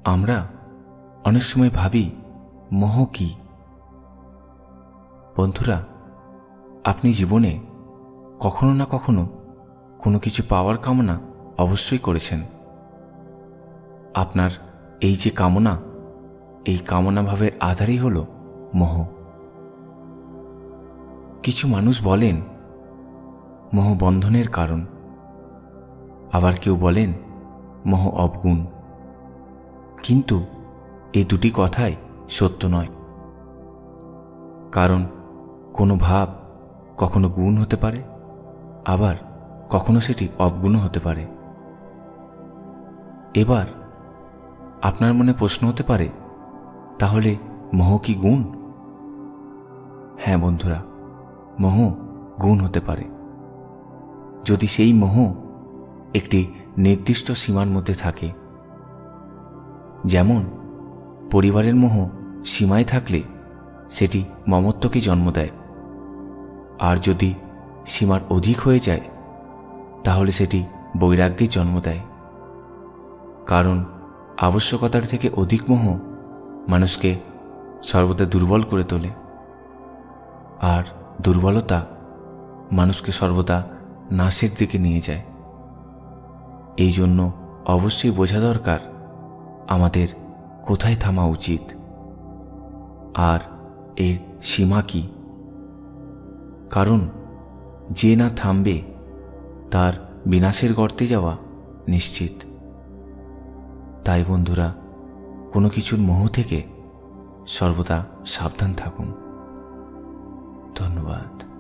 আমরা অনেক সময় ভাবি মোহ কি। বন্ধুরা, আপনি জীবনে কখনো না কখনো কোনো কিছু পাওয়ার কামনা অবশ্যই করেছেন। আপনার এই যে কামনা, এই কামনা ভাবের আধারই হল মোহ। কিছু মানুষ বলেন মোহ বন্ধনের কারণ, আবার কেউ বলেন মোহ অবগুণ। কিন্তু এই দুটি কথাই সত্য নয়। কারণ কোনো ভাব কখনো গুণ হতে পারে, আবার কখনো সেটি অবগুণও হতে পারে। এবার আপনার মনে প্রশ্ন হতে পারে, তাহলে মোহ কি গুণ? হ্যাঁ বন্ধুরা, মোহ গুণ হতে পারে, যদি সেই মোহ একটি নির্দিষ্ট সীমার মধ্যে থাকে। যেমন পরিবারের মোহ সীমায় থাকলে সেটি মমত্বকে জন্ম দেয়, আর যদি সীমার অধিক হয়ে যায় তাহলে সেটি বৈরাগ্যের জন্ম দেয়। কারণ আবশ্যকতার থেকে অধিক মোহ মানুষকে সর্বদা দুর্বল করে তোলে, আর দুর্বলতা মানুষকে সর্বদা নাশের দিকে নিয়ে যায়। এই জন্য অবশ্যই বোঝা দরকার আমাদের কোথায় থামা উচিত আর এর সীমা কি। কারণ যে না থামবে তার বিনাশের গর্তে যাওয়া নিশ্চিত। তাই বন্ধুরা, কোনো কিছুর মোহ থেকে সর্বদা সাবধান থাকুন। ধন্যবাদ।